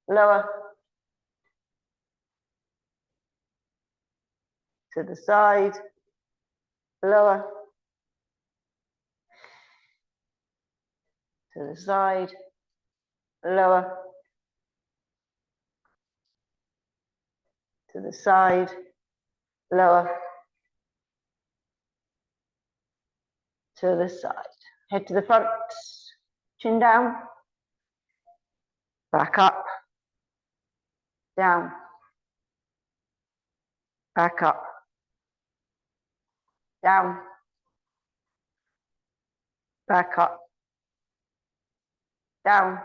lower, to the side, lower, to the side, lower, to the side, lower, to the side. Head to the front, chin down, back up, down, back up, down, back up, down,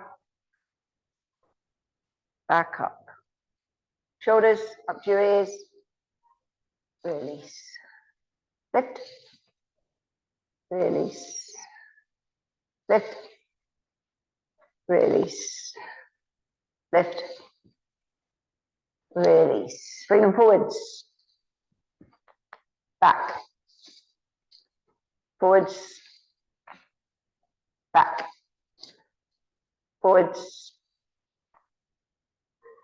back up. Shoulders up to your ears, release, lift, release, lift, release, lift, release. Bring them forwards, back, forwards, back, forwards,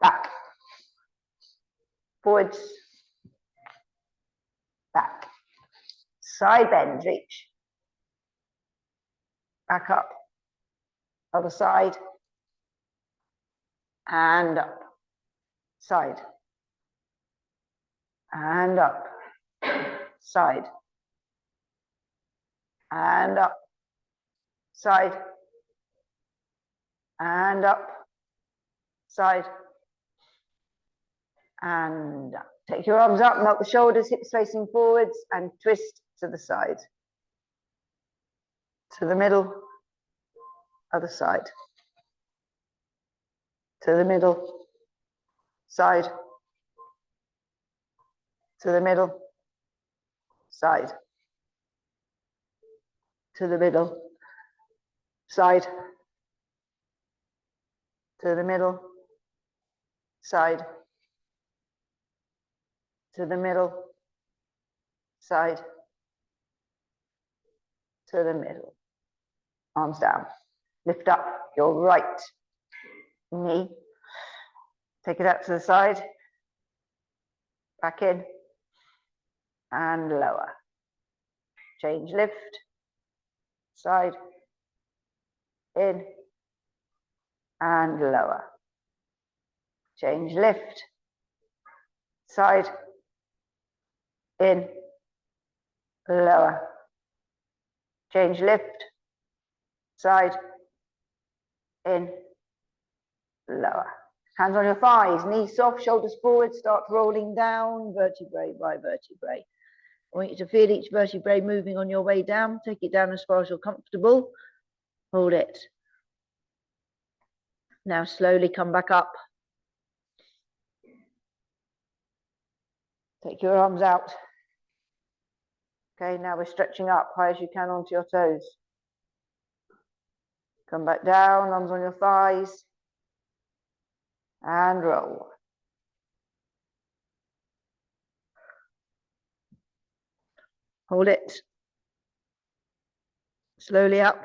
back, forwards, back. Side bend, reach, back up, other side, and up, side, and up, side, and up, side, and up, side, and up. Take your arms up, melt the shoulders, hips facing forwards, and twist to the side, to the middle, other side, to the middle, side, to the middle, side, to the middle, side, to the middle, side, to the middle, side, to the middle. Arms down. Lift up your right knee. Take it out to the side. Back in. And lower. Change, lift. Side. In. And lower. Change, lift. Side. In, lower, change, lift, side, in, lower. Hands on your thighs, knees soft, shoulders forward, start rolling down, vertebrae by vertebrae. I want you to feel each vertebrae moving on your way down. Take it down as far as you're comfortable. Hold it. Now slowly come back up. Take your arms out. Okay, now we're stretching up high as you can onto your toes. Come back down, arms on your thighs. And roll. Hold it. Slowly up.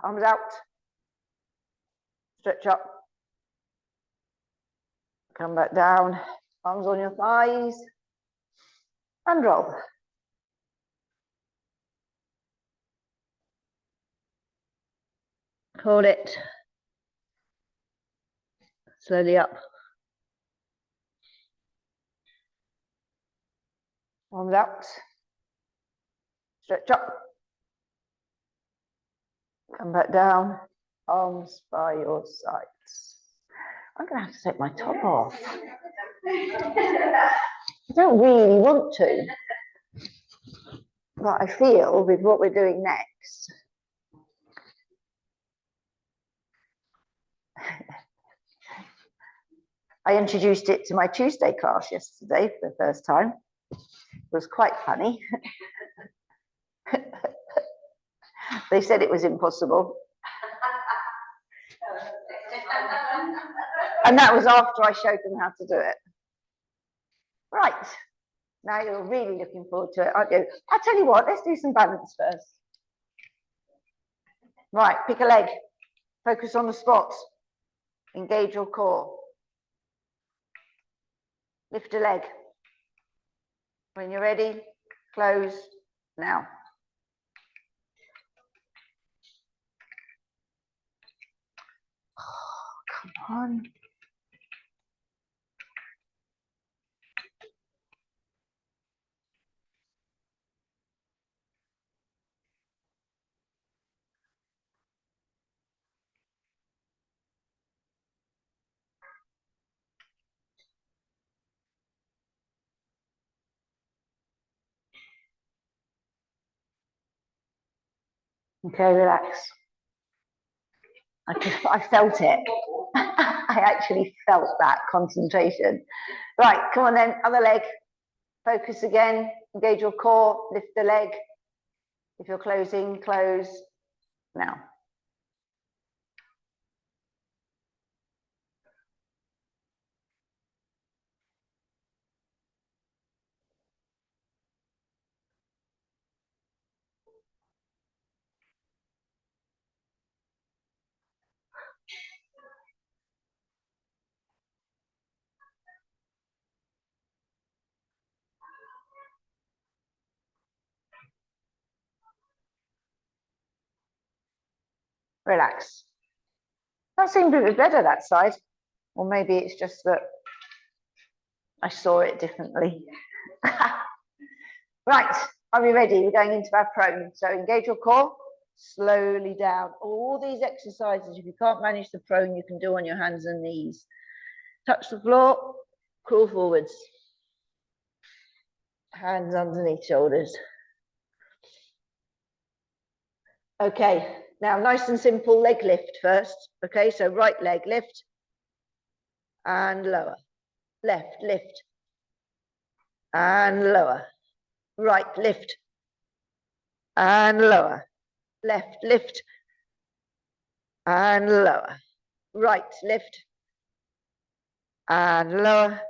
Arms out. Stretch up. Come back down. Arms on your thighs. And roll. Hold it. Slowly up. Arms out. Stretch up. Come back down. Arms by your sides. I'm going to have to take my top off. I don't really want to. But I feel with what we're doing next. I introduced it to my Tuesday class yesterday for the first time. It was quite funny. They said it was impossible. And that was after I showed them how to do it. Right. Now you're really looking forward to it, aren't you? I'll tell you what, let's do some balance first. Right, pick a leg. Focus on the spots. Engage your core. Lift a leg. When you're ready, close now. Oh, come on. Okay, relax. I felt it. I actually felt that concentration. Right, come on then, other leg. Focus again, engage your core, lift the leg. If you're closing, close now. Relax. That seemed a bit better, that side. Or maybe it's just that I saw it differently. Right, are we ready? We're going into our prone. So engage your core, slowly down. All these exercises, if you can't manage the prone, you can do on your hands and knees. Touch the floor, crawl forwards. Hands underneath shoulders. Okay, now nice and simple leg lift first. Okay, so right leg lift and lower. Left lift and lower. Right lift and lower. Left lift and lower. Right lift and lower.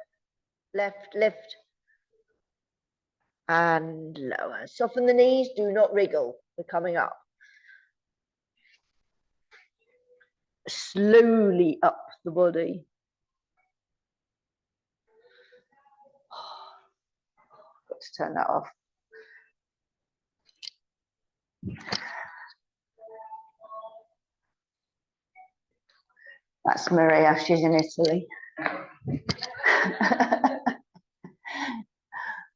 Left lift and lower. Soften the knees, do not wriggle. We're coming up. Slowly up the body. Got to turn that off. That's Maria, she's in Italy.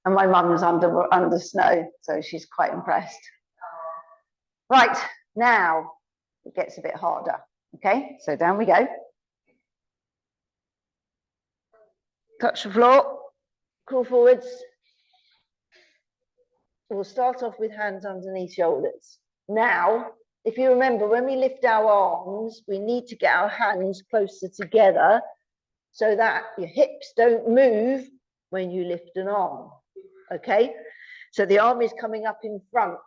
And my mum's under snow, so she's quite impressed. Right, now it gets a bit harder. Okay, so down we go. Touch the floor, crawl forwards. We'll start off with hands underneath shoulders. Now, if you remember, when we lift our arms, we need to get our hands closer together so that your hips don't move when you lift an arm. Okay, so the arm is coming up in front.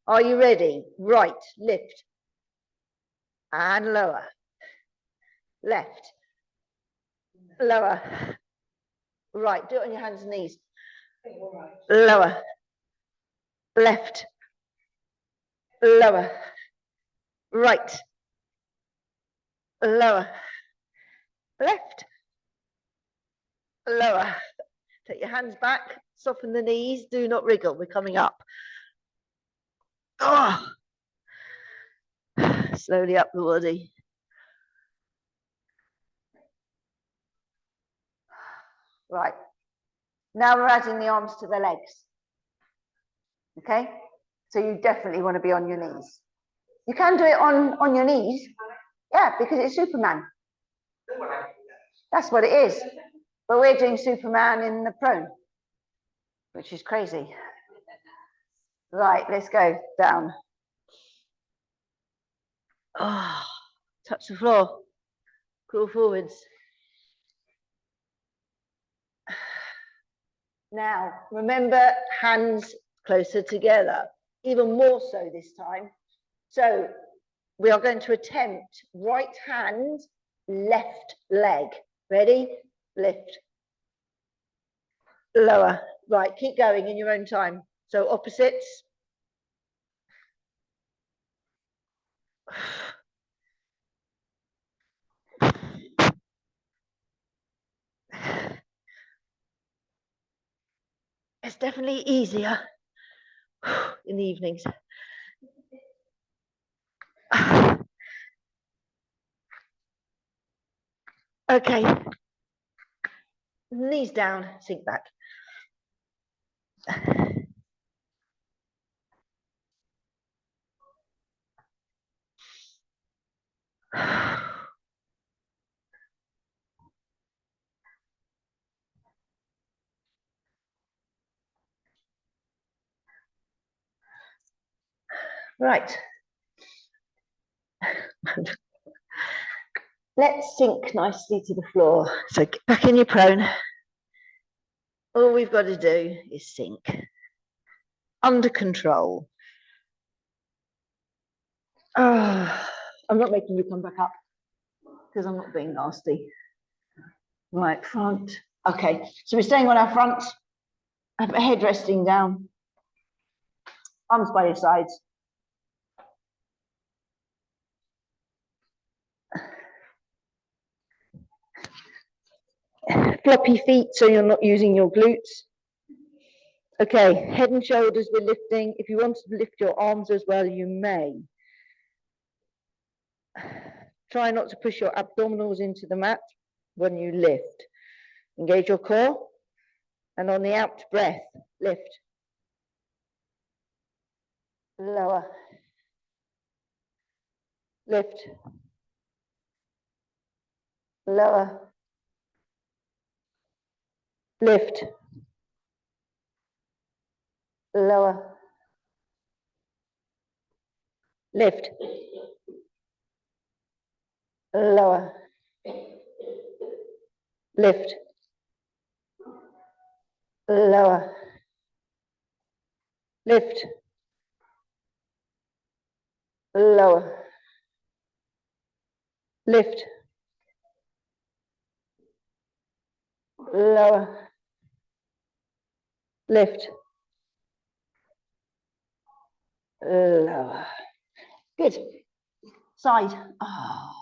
Are you ready? Right, lift and lower. Left, lower. Right, do it on your hands and knees. Lower. Left, lower. Right, lower. Left, lower. Take your hands back, soften the knees, do not wriggle. We're coming up. Oh. Slowly up the body. Right. Now we're adding the arms to the legs. Okay? So you definitely want to be on your knees. You can do it on your knees. Yeah, because it's Superman. That's what it is. But we're doing Superman in the prone, which is crazy. Right, let's go down. Oh, touch the floor. Crawl forwards. Now, remember, hands closer together, even more so this time. So we are going to attempt right hand, left leg. Ready? Lift. Lower. Right, keep going in your own time. So opposites. It's definitely easier in the evenings. Okay, knees down, sink back. Right. Let's sink nicely to the floor. So get back in your prone. All we've got to do is sink. Under control. Oh, I'm not making you come back up because I'm not being nasty. Right, front. Okay, so we're staying on our front. Have a head resting down. Arms by your sides. Floppy feet so you're not using your glutes. Okay, head and shoulders we're lifting. If you wanted to lift your arms as well, you may. Try not to push your abdominals into the mat when you lift. Engage your core. And on the out breath, lift. Lower. Lift. Lower. Lift. Lower. Lift. Lower. Lift. Lower. Lift. Lower. Lift. Lower. Lift. Lower. Good. Side. Oh.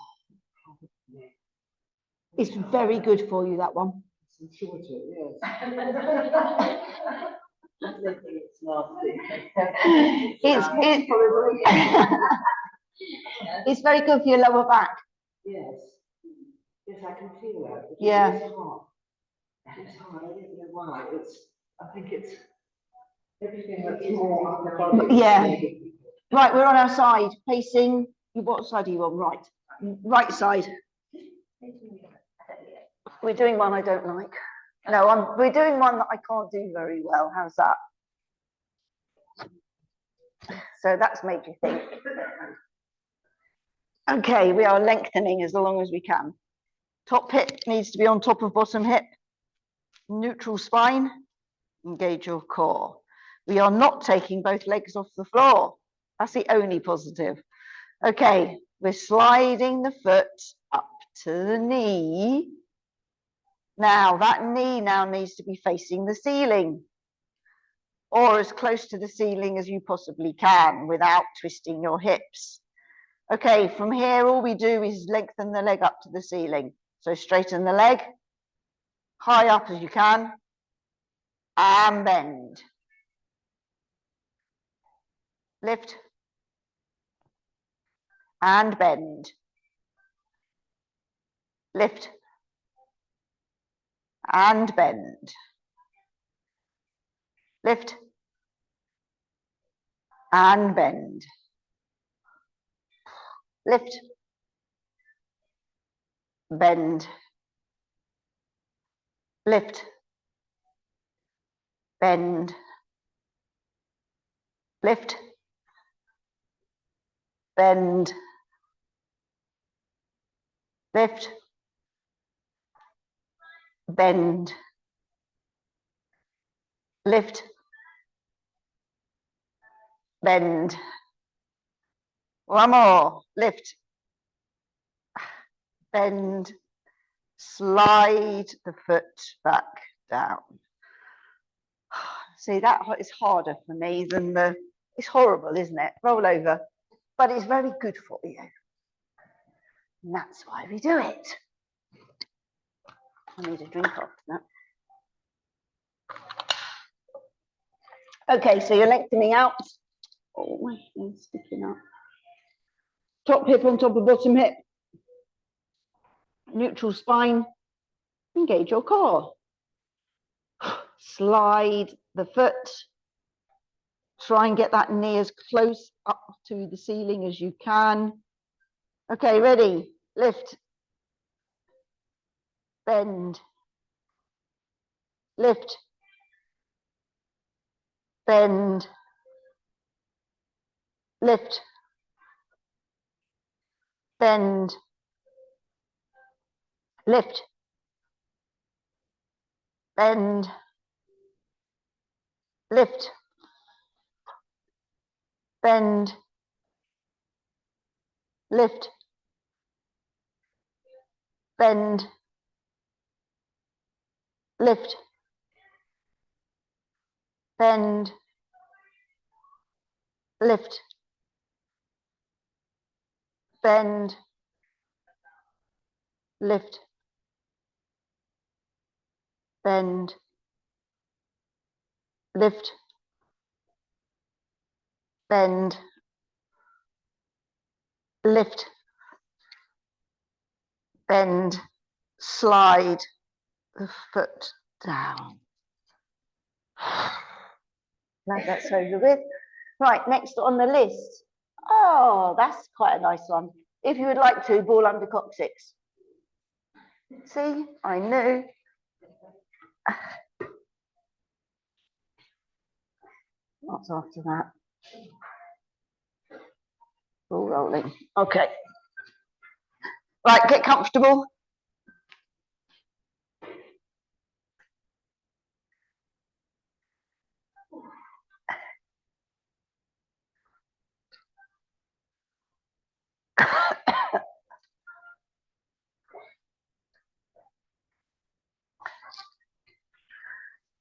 It's very good for you, that one. It's very good for your lower back. Yes. Yes, I can feel that. Yeah. It's hard. It's hard. I don't know why. I think it's everything that's more on the body. Yeah. Right, we're on our side, facing. What side are you on? Right. Right side. We're doing one I don't like. No, we're doing one that I can't do very well. How's that? So that's made you think. Okay, we are lengthening as long as we can. Top hip needs to be on top of bottom hip. Neutral spine. Engage your core. We are not taking both legs off the floor. That's the only positive. Okay, we're sliding the foot up to the knee. Now, that knee now needs to be facing the ceiling or as close to the ceiling as you possibly can without twisting your hips. Okay, from here, all we do is lengthen the leg up to the ceiling. So straighten the leg, high up as you can, and bend. Lift, and bend. Lift, and bend. Lift, and bend. Lift, bend. Lift, bend. Lift, bend. Lift, bend. Lift, bend. One more. Lift, bend. Slide the foot back down. See, that is harder for me than it's horrible, isn't it? Roll over, but it's very good for you. And that's why we do it. I need a drink after that. Okay, so you're lengthening out. Oh, my hand's sticking up. Top hip on top of bottom hip. Neutral spine. Engage your core. Slide the foot. Try and get that knee as close up to the ceiling as you can. Okay, ready? Lift. Bend. Lift. Bend. Lift. Bend. Lift. Bend. Lift. Bend. Lift. Bend. Lift. Bend. Lift. Bend. Lift. Bend. Lift. Bend. Lift. Bend. Slide the foot down. Now that's over with. Right, next on the list. Oh, that's quite a nice one. If you would like to, ball under coccyx. See, I knew. What's after that? Ball rolling. Okay. Right, get comfortable.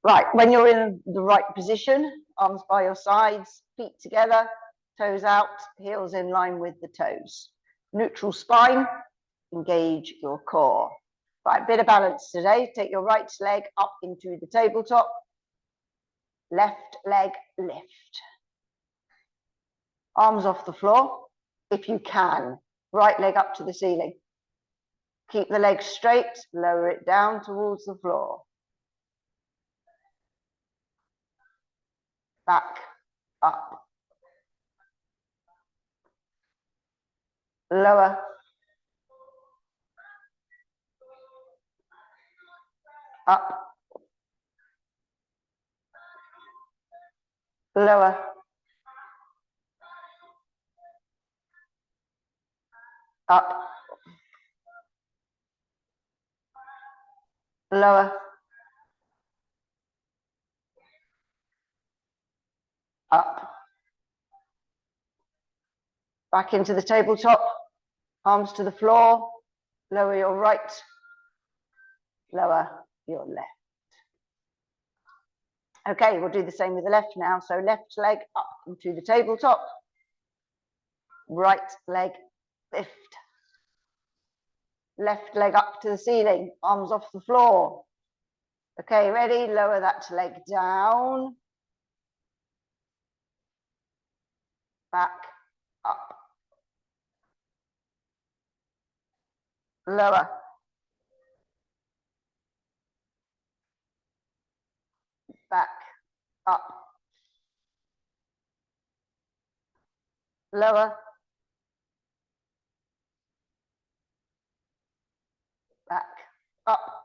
Right, when you're in the right position, arms by your sides, feet together, toes out, heels in line with the toes. Neutral spine, engage your core. Right, bit of balance today. Take your right leg up into the tabletop. Left leg lift. Arms off the floor, if you can. Right leg up to the ceiling. Keep the legs straight, lower it down towards the floor. Back, up. Lower. Up. Lower. Up. Lower. Up. Back into the tabletop. Arms to the floor. Lower your right. Lower your left. Okay, we'll do the same with the left now. So left leg up into the tabletop. Right leg lift. Left leg up to the ceiling. Arms off the floor. Okay, ready? Lower that leg down. Back, up. Lower. Back, up. Lower. Back, up.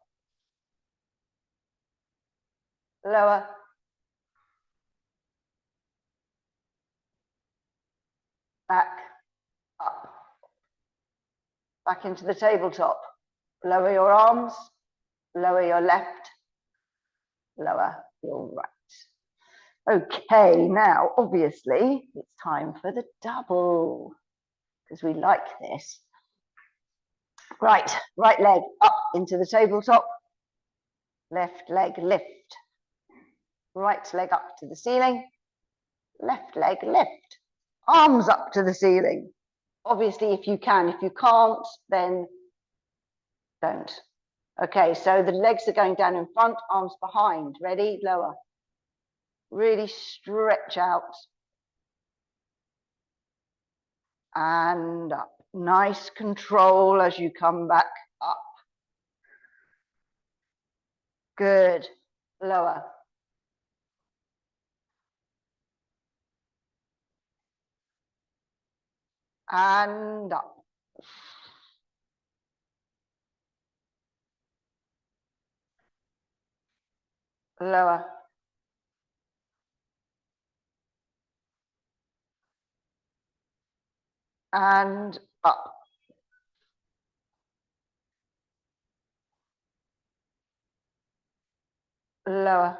Lower. Back, up. Back into the tabletop. Lower your arms. Lower your left. Lower your right. Okay, now obviously it's time for the double because we like this. Right, right leg up into the tabletop. Left leg lift. Right leg up to the ceiling. Left leg lift. Arms up to the ceiling. Obviously, if you can. If you can't, then don't. Okay, so the legs are going down in front, arms behind. Ready? Lower. Really stretch out. And up. Nice control as you come back up. Good. Lower. And up. Lower. And up. Lower.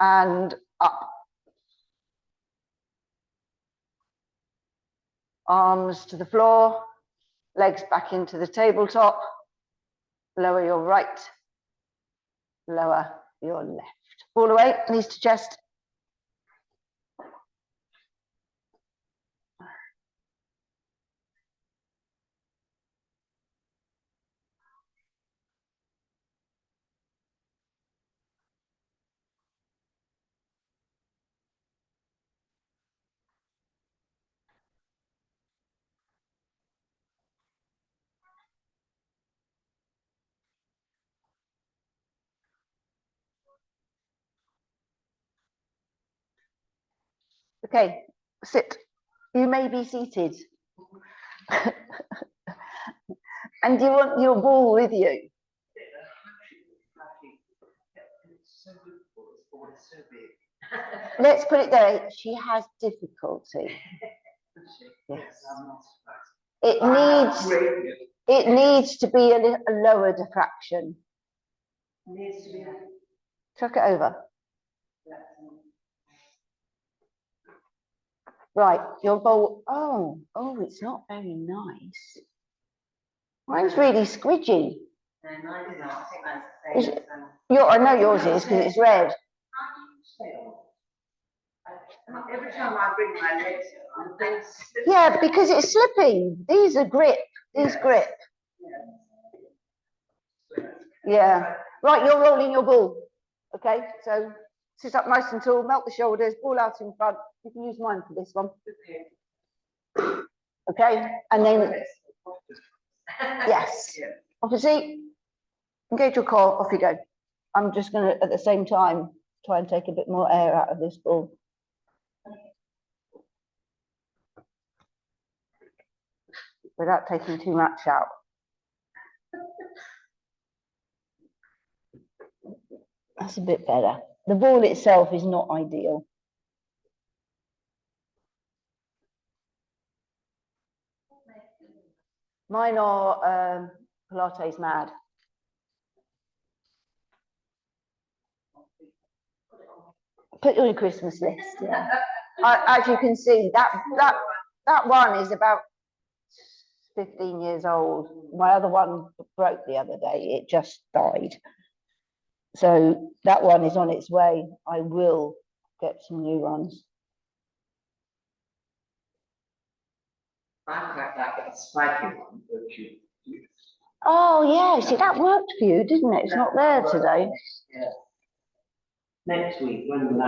And up. Arms to the floor, legs back into the tabletop. Lower your right, lower your left. All the way, knees to chest. Okay, sit. You may be seated. And you want your ball with you. Let's put it there. She has difficulty. Yes. It needs to be a lower diffraction. Chuck it over. Right, your bowl. Oh, it's not very nice. Mine's really squidgy. I know yours is because it's red. Every time I bring my legs on, yeah, because it's slipping. These are grip. These grip. Yeah. Right, you're rolling your ball. Okay, so sit up nice and tall, melt the shoulders, ball out in front. You can use mine for this one. Okay, and then yes. Off your seat. Engage your core. Off you go. I'm just going to, at the same time, try and take a bit more air out of this ball. Without taking too much out. That's a bit better. The ball itself is not ideal. Mine are Pilates mad. Put it on your Christmas list. Yeah. As you can see, that one is about 15 years old. My other one broke the other day. It just died. So that one is on its way. I will get some new ones. I quite like a spiky one, which you use. Oh yeah, see that worked for you, didn't it? It's not there today. Yeah. Next week when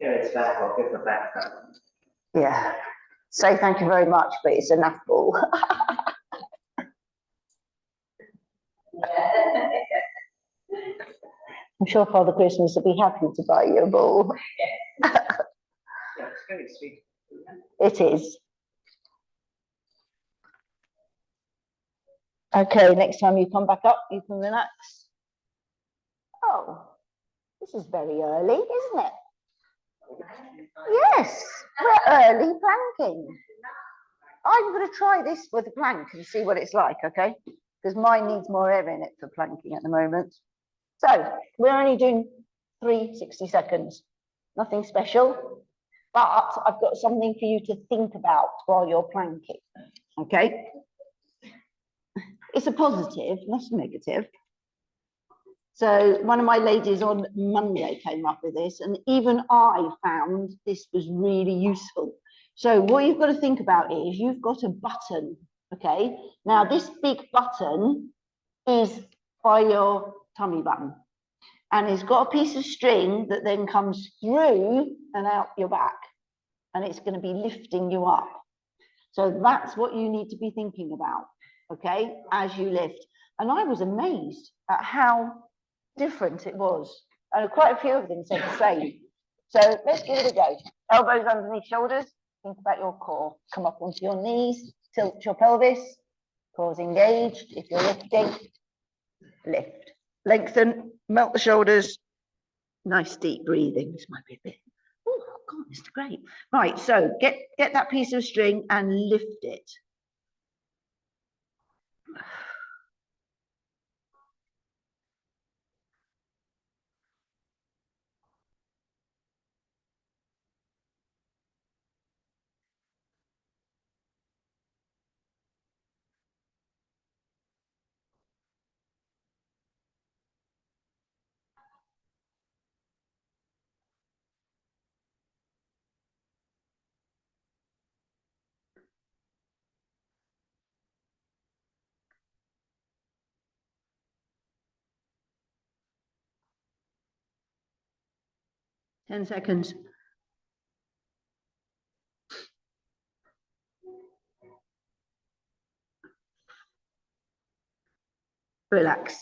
Garrett's back, I'll give the back. Yeah. Say thank you very much, but it's enough ball. I'm sure Father Christmas will be happy to buy you a ball. Yeah, it's very sweet. It is. Okay, next time you come back up, you can relax. Oh, this is very early, isn't it? Yes, we're early planking. I'm going to try this with a plank and see what it's like, okay? Because mine needs more air in it for planking at the moment. So we're only doing 60 seconds. Nothing special, but I've got something for you to think about while you're planking, okay? It's a positive, not a negative. So one of my ladies on Monday came up with this, and even I found this was really useful. So what you've got to think about is you've got a button, okay? Now this big button is by your tummy button. And it's got a piece of string that then comes through and out your back. And it's going to be lifting you up. So that's what you need to be thinking about, okay, as you lift. And I was amazed at how different it was. And quite a few of them said the same. So let's give it a go. Elbows underneath shoulders. Think about your core. Come up onto your knees. Tilt your pelvis. Core's engaged. If you're lifting, lift. Lengthen. Melt the shoulders. Nice deep breathing. This might be a bit. Oh God, this is great. Right. So get that piece of string and lift it. Ten seconds. Relax.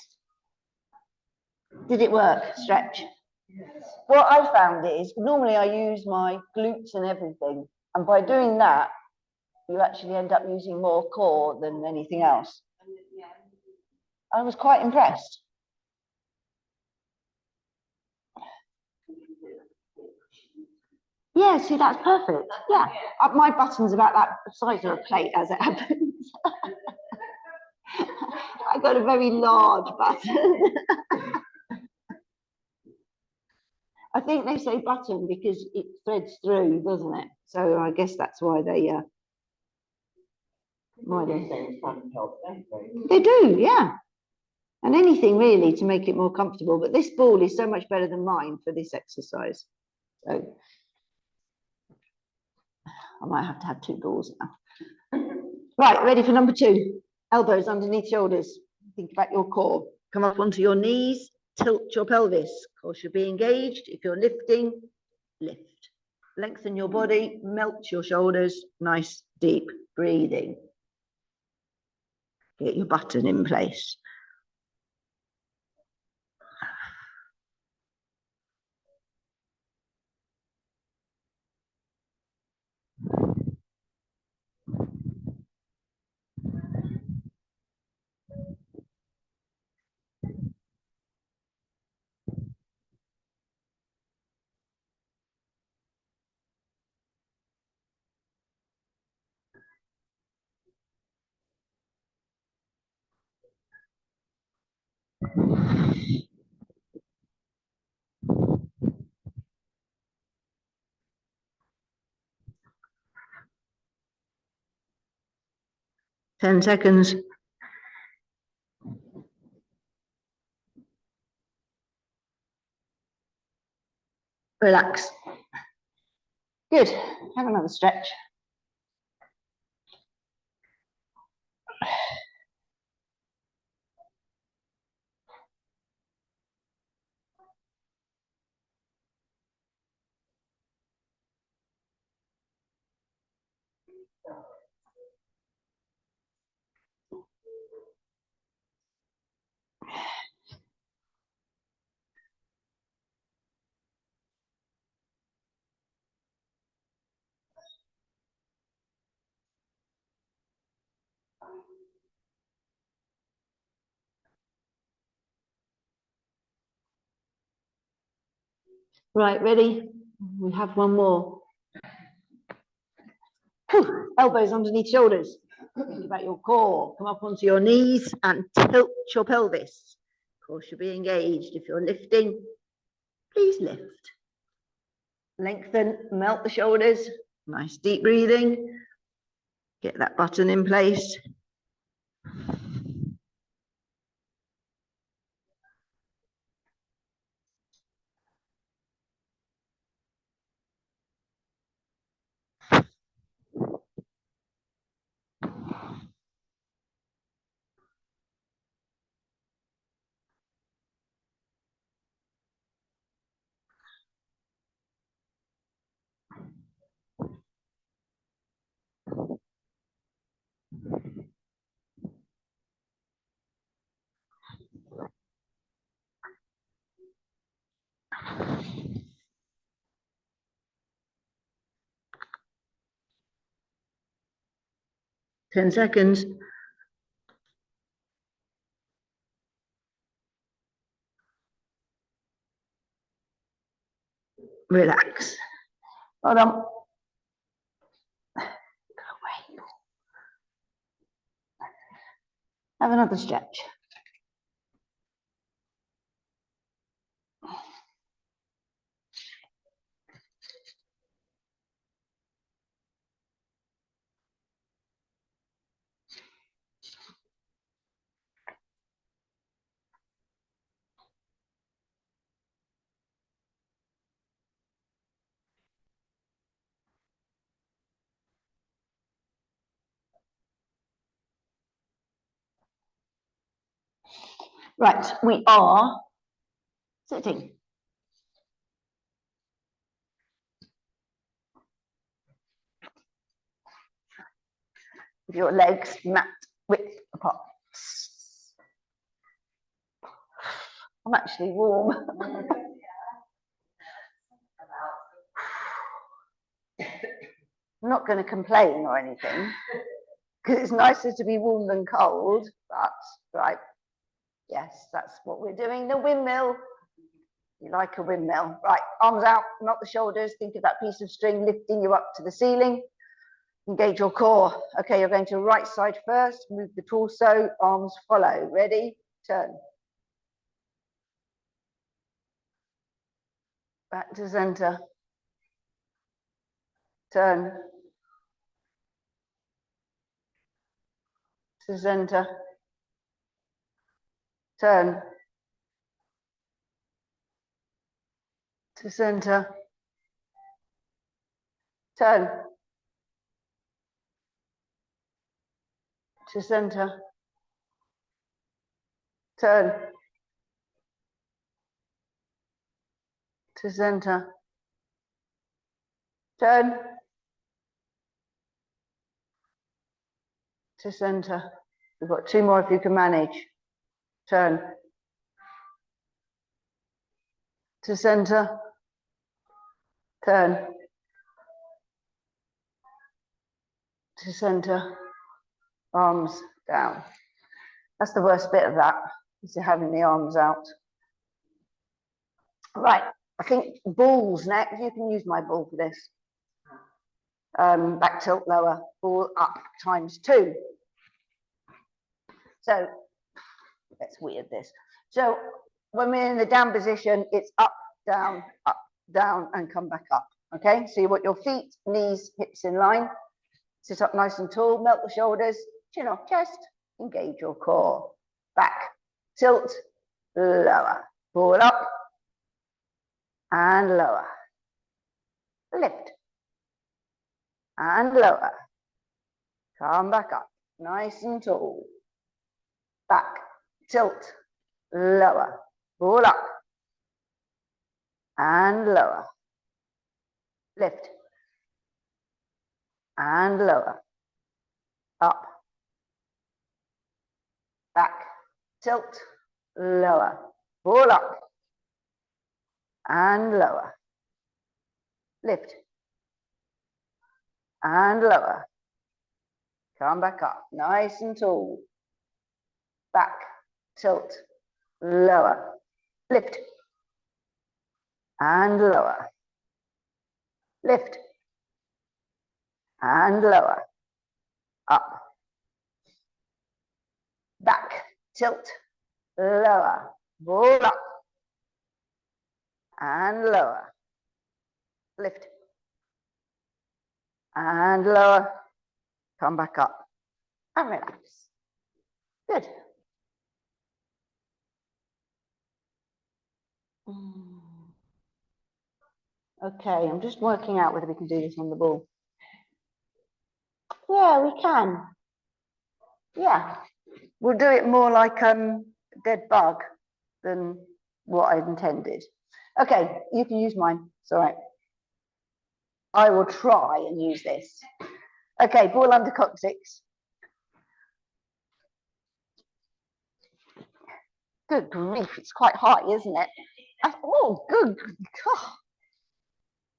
Did it work? Stretch. Yes. What I found is normally I use my glutes and everything, and by doing that, you actually end up using more core than anything else. I was quite impressed. Yeah, see, that's perfect. Yeah, my button's about that size of a plate as it happens. I got a very large button. I think they say button because it threads through, doesn't it? So I guess that's why they they do, yeah. And anything really to make it more comfortable. But this ball is so much better than mine for this exercise. So I might have to have two balls now. Right, ready for number 2. Elbows underneath shoulders. Think about your core. Come up onto your knees. Tilt your pelvis. Core should be engaged. If you're lifting, lift. Lengthen your body. Melt your shoulders. Nice deep breathing. Get your button in place. Ten seconds. Relax. Good. Have another stretch. Right, ready? We have one more. Whew. Elbows underneath shoulders. Think about your core. Come up onto your knees and tilt your pelvis. Core should be engaged. If you're lifting, please lift. Lengthen, melt the shoulders. Nice deep breathing. Get that button in place. 10 seconds. Relax. Hold on. Go away. Have another stretch. Right, we are sitting. With your legs mat width apart. I'm actually warm. I'm not going to complain or anything, because it's nicer to be warm than cold, but right, yes, that's what we're doing, the windmill. You like a windmill. Right, arms out, not the shoulders, think of that piece of string lifting you up to the ceiling. Engage your core. Okay, you're going to right side first, move the torso, arms follow. Ready? Turn. Back to center. Turn. To center. Turn. To center. Turn. To center. Turn. To center. Turn. To center. We've got 2 more if you can manage. Turn. To center. Turn. To center. Arms down. That's the worst bit of that, is having the arms out. Right, I think balls next. You can use my ball for this. Back tilt, lower, ball up ×2. So that's weird, this. So when we're in the down position, it's up, down, and come back up. Okay, so you want your feet, knees, hips in line. Sit up nice and tall, melt the shoulders, chin off chest, engage your core. Back, tilt, lower, ball up, and lower. Lift, and lower. Come back up, nice and tall. Back, tilt, lower, ball up, and lower. Lift, and lower. Up, back, tilt, lower, ball up, and lower. Lift, and lower. Come back up, nice and tall. Back, tilt, lower. Lift, and lower. Lift, and lower. Up, back, tilt, lower. Ball up, and lower. Lift, and lower. Come back up, and relax. Good. Okay, I'm just working out whether we can do this on the ball. Yeah, we can. Yeah, we'll do it more like dead bug than what I intended. Okay, you can use mine. It's all right. I will try and use this. Okay, ball under coccyx. Good grief, it's quite high, isn't it? Oh, good. God.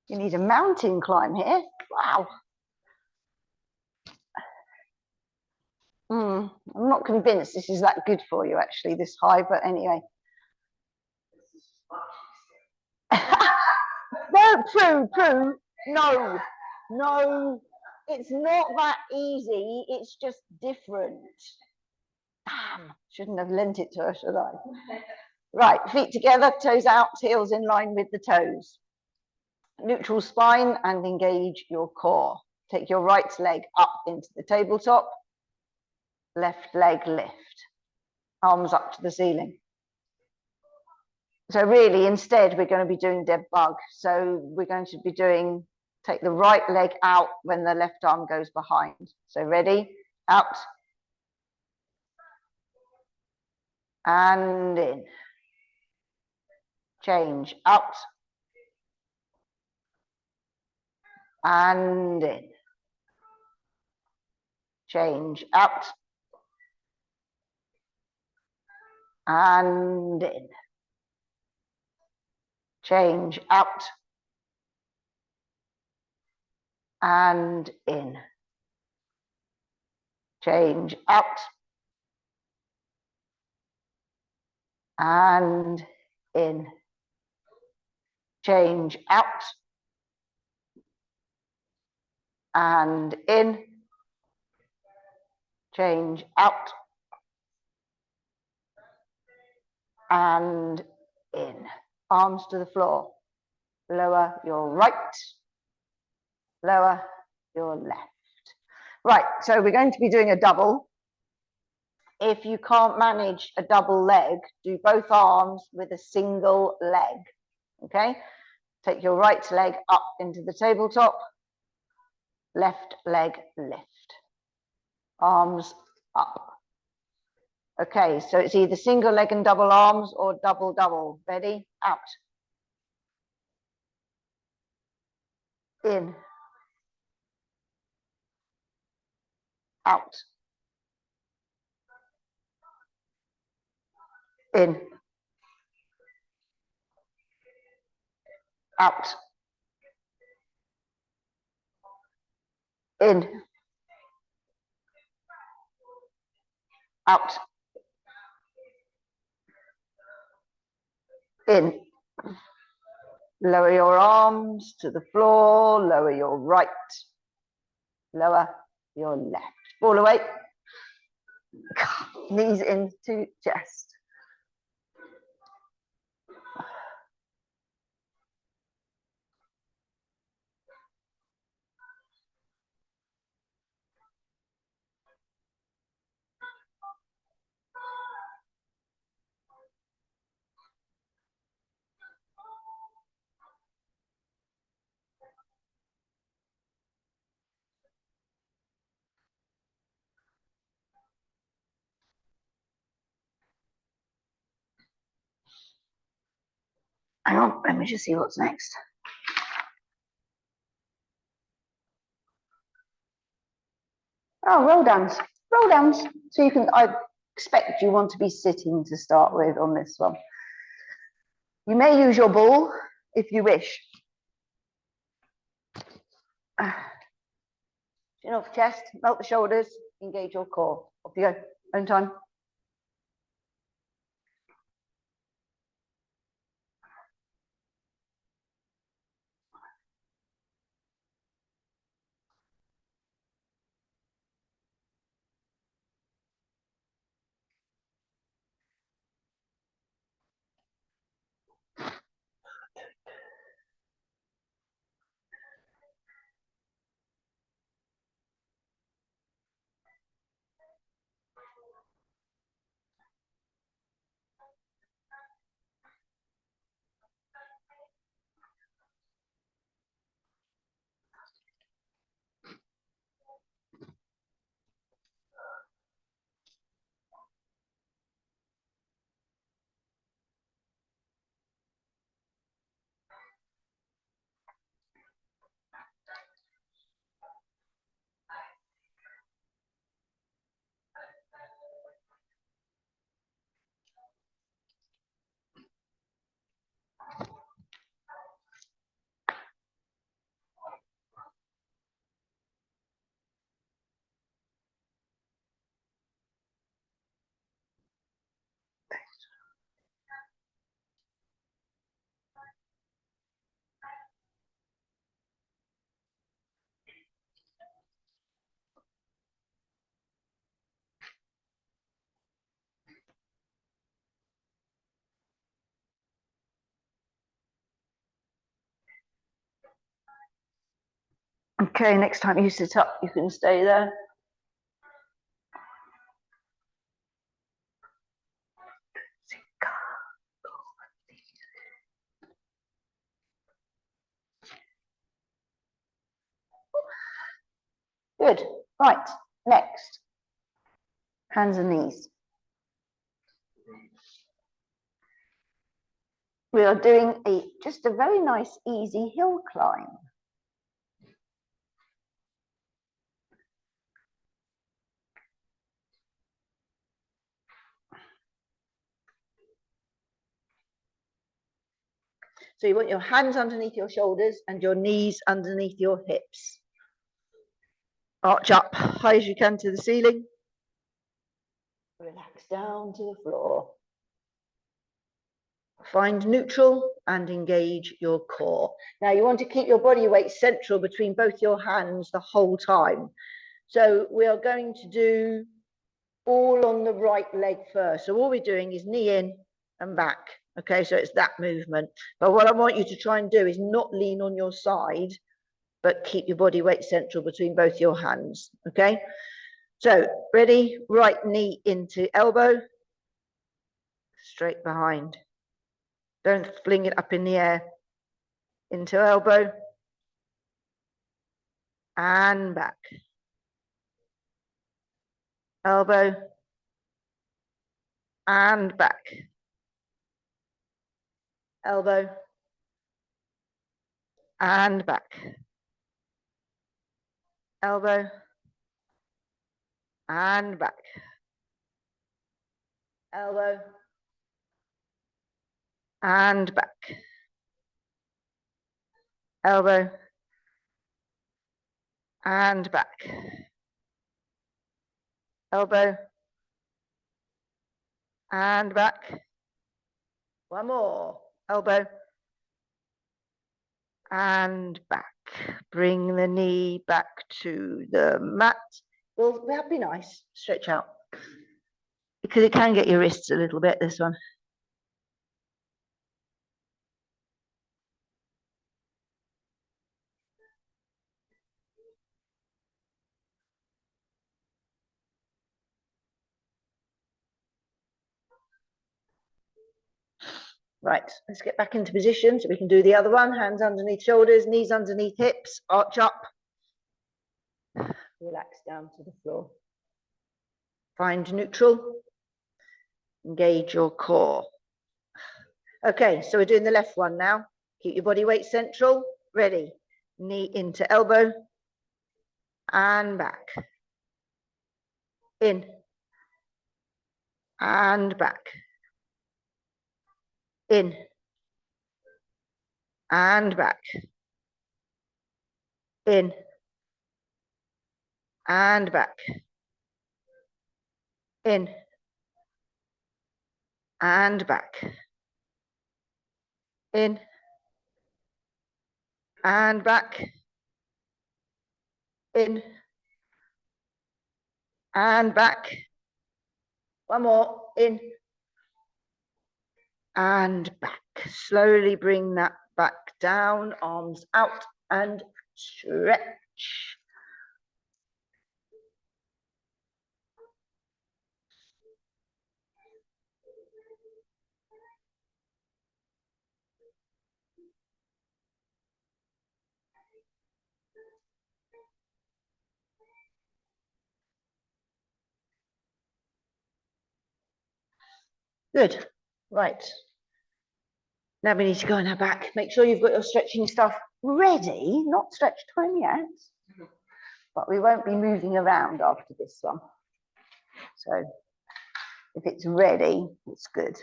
You need a mountain climb here. Wow. I'm not convinced this is that good for you, actually, this high, but anyway. No, Prue, no, no, it's not that easy. It's just different. Damn, shouldn't have lent it to her, should I? Right, feet together, toes out, heels in line with the toes. Neutral spine and engage your core. Take your right leg up into the tabletop, left leg lift, arms up to the ceiling. So really, instead, we're going to be doing dead bug. So we're going to be doing, take the right leg out when the left arm goes behind. So ready, out, and in. Change, out, and in. Change, out, and in. Change, out, and in. Change, out, and in. Change, out, and in. Change, out, and in. Arms to the floor. Lower your right, lower your left. Right, so we're going to be doing a double. If you can't manage a double leg, do both arms with a single leg, okay? Take your right leg up into the tabletop, left leg lift, arms up. Okay, so it's either single leg and double arms or double, double. Ready? Out. In. Out. In. Out. In. Out. In. Lower your arms to the floor, lower your right, lower your left. Ball away. Knees into chest. Hang on, let me just see what's next. Oh, roll downs. Roll downs. So you can, I expect you want to be sitting to start with on this one. You may use your ball if you wish. Chin off chest, melt the shoulders, engage your core. Off you go. Own time. Okay, next time you sit up, you can stay there. Good. Right, next. Hands and knees. We are doing just a very nice, easy hill climb. So you want your hands underneath your shoulders and your knees underneath your hips. Arch up high as you can to the ceiling. Relax down to the floor. Find neutral and engage your core. Now you want to keep your body weight central between both your hands the whole time. So we are going to do all on the right leg first. So all we're doing is knee in and back. Okay, so it's that movement. But what I want you to try and do is not lean on your side, but keep your body weight central between both your hands. Okay, so ready, right knee into elbow, straight behind. Don't fling it up in the air. Into elbow and back. Elbow and back. Elbow and back. Elbow and back. Elbow and back. Elbow and back. Elbow and back. One more. Elbow and back. Bring the knee back to the mat. Well, that'd be nice. Stretch out. Because it can get your wrists a little bit, this one. Right, let's get back into position so we can do the other one. Hands underneath shoulders, knees underneath hips, arch up. Relax down to the floor. Find neutral. Engage your core. Okay, so we're doing the left one now. Keep your body weight central. Ready. Knee into elbow. And back. In. And back. In. And back. In. And back. In. And back. In. And back. In. And back. One more. In. And back. Slowly bring that back down, arms out and stretch. Good. Right. Now we need to go on our back. Make sure you've got your stretching stuff ready, not stretch time yet, but we won't be moving around after this one. So if it's ready, it's good.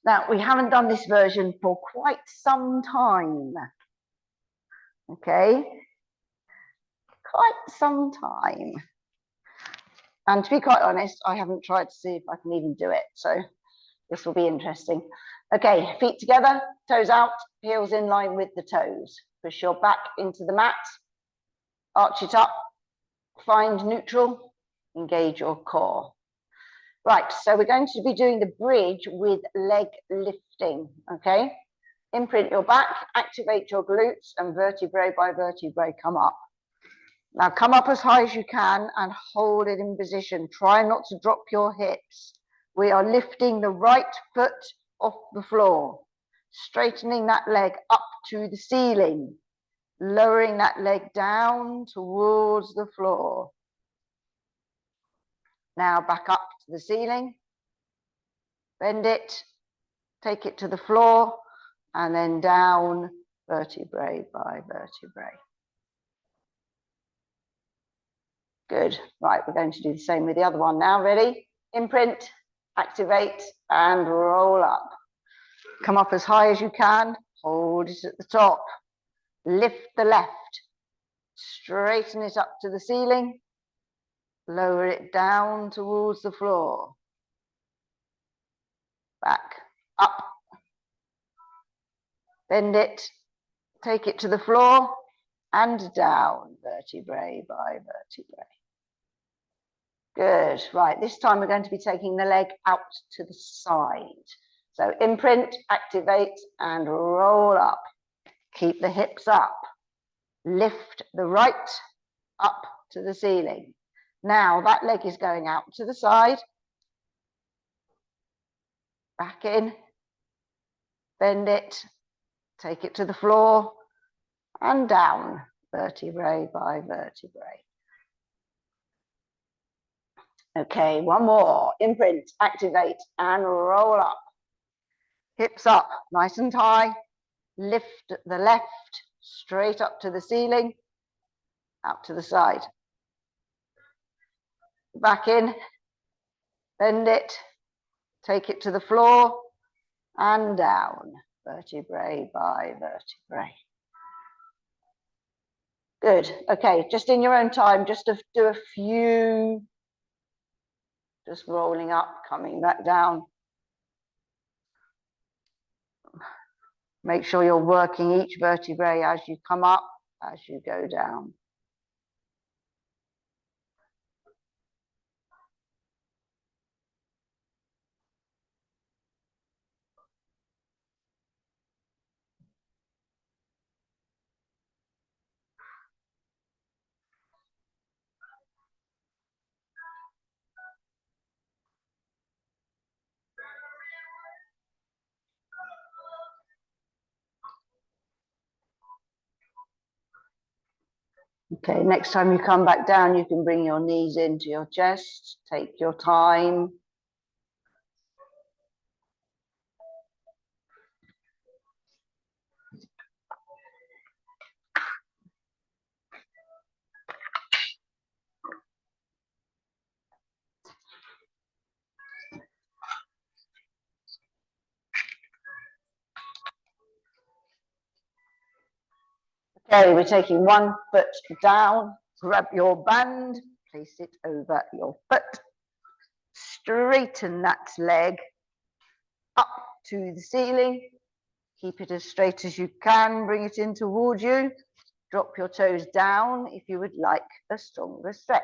Now, we haven't done this version for quite some time. Okay? Quite some time. And to be quite honest, I haven't tried to see if I can even do it. So this will be interesting. Okay, feet together, toes out, heels in line with the toes. Push your back into the mat, arch it up, find neutral, engage your core. Right, so we're going to be doing the bridge with leg lifting, okay? Imprint your back, activate your glutes, and vertebrae by vertebrae come up. Now come up as high as you can and hold it in position. Try not to drop your hips. We are lifting the right foot off the floor, straightening that leg up to the ceiling, lowering that leg down towards the floor. Now back up to the ceiling, bend it, take it to the floor, and then down vertebrae by vertebrae. Good. Right, we're going to do the same with the other one now. Ready? Imprint, activate, and roll up. Come up as high as you can. Hold it at the top. Lift the left. Straighten it up to the ceiling. Lower it down towards the floor. Back, up. Bend it. Take it to the floor and down, vertebrae by vertebrae. Good. Right, this time we're going to be taking the leg out to the side. So imprint, activate, and roll up. Keep the hips up. Lift the right up to the ceiling. Now that leg is going out to the side. Back in. Bend it. Take it to the floor and down, vertebrae by vertebrae. Okay, one more. Imprint, activate, and roll up. Hips up, nice and high. Lift the left, straight up to the ceiling, out to the side. Back in, bend it, take it to the floor, and down, vertebrae by vertebrae. Good, okay, just in your own time, just to do a few, just rolling up, coming back down. Make sure you're working each vertebrae as you come up, as you go down. Okay, next time you come back down, you can bring your knees into your chest, take your time. Okay, we're taking one foot down, grab your band, place it over your foot, straighten that leg up to the ceiling, keep it as straight as you can, bring it in towards you, drop your toes down if you would like a stronger stretch.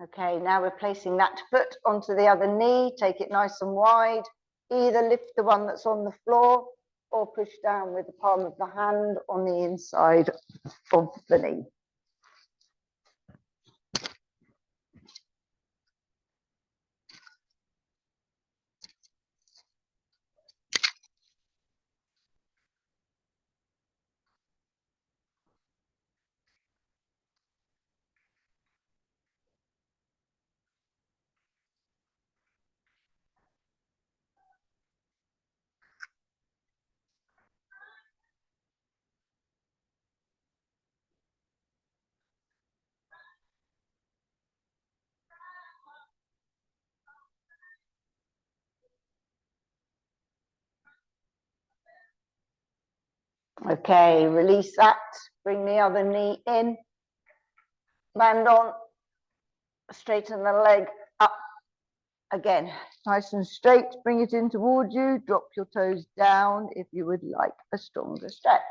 Okay, now we're placing that foot onto the other knee, take it nice and wide, either lift the one that's on the floor or push down with the palm of the hand on the inside of the knee. Okay, release that. Bring the other knee in, band on, straighten the leg up. Again, nice and straight, bring it in towards you, drop your toes down if you would like a stronger stretch.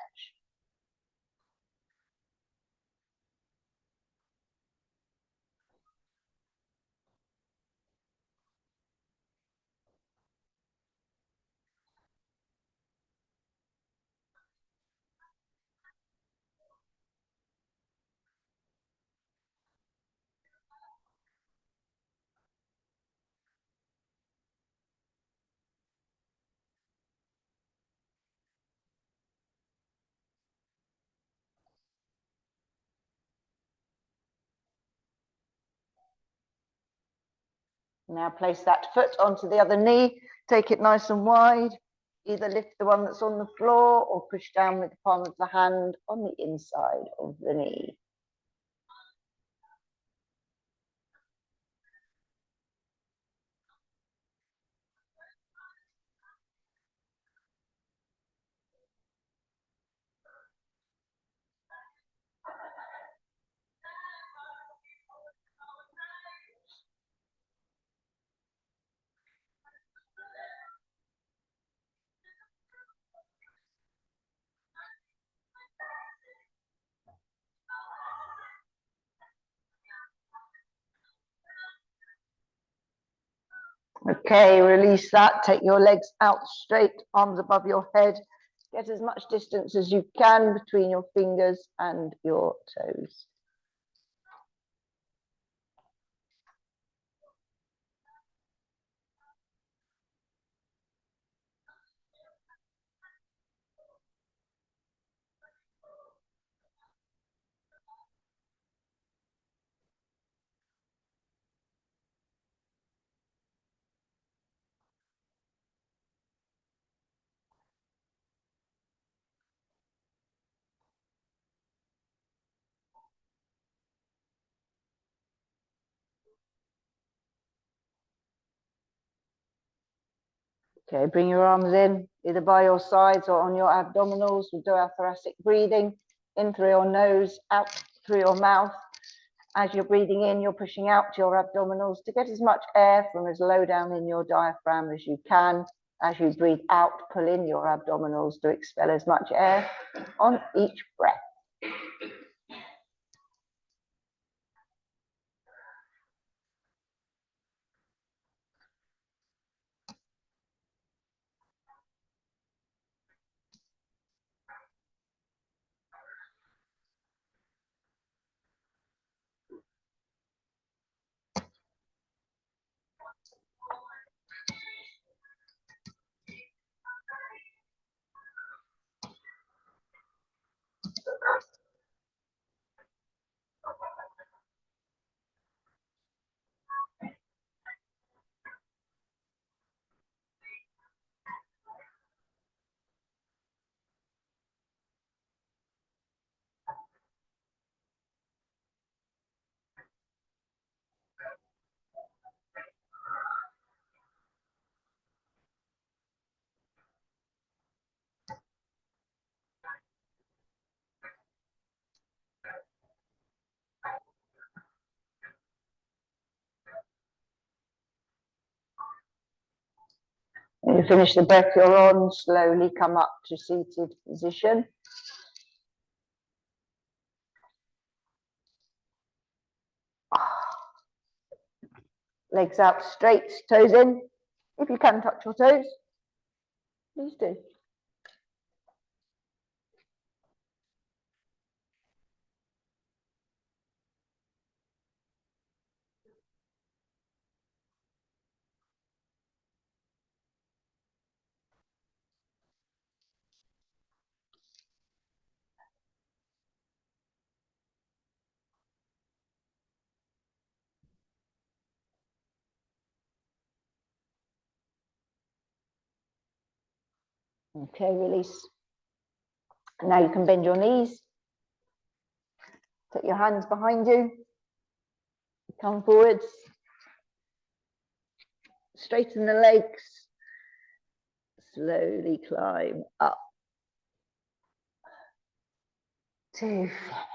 Now place that foot onto the other knee, take it nice and wide. Either lift the one that's on the floor or push down with the palm of the hand on the inside of the knee. Okay, release that. Take your legs out straight, arms above your head. Get as much distance as you can between your fingers and your toes. Okay, bring your arms in, either by your sides or on your abdominals. We'll do our thoracic breathing, in through your nose, out through your mouth. As you're breathing in, you're pushing out to your abdominals to get as much air from as low down in your diaphragm as you can. As you breathe out, pull in your abdominals to expel as much air on each breath. When you finish the breath you're on, slowly come up to seated position. Legs out straight, toes in. If you can touch your toes, please do. Okay, release. Now you can bend your knees. Take your hands behind you. Come forwards. Straighten the legs. Slowly climb up. to finish.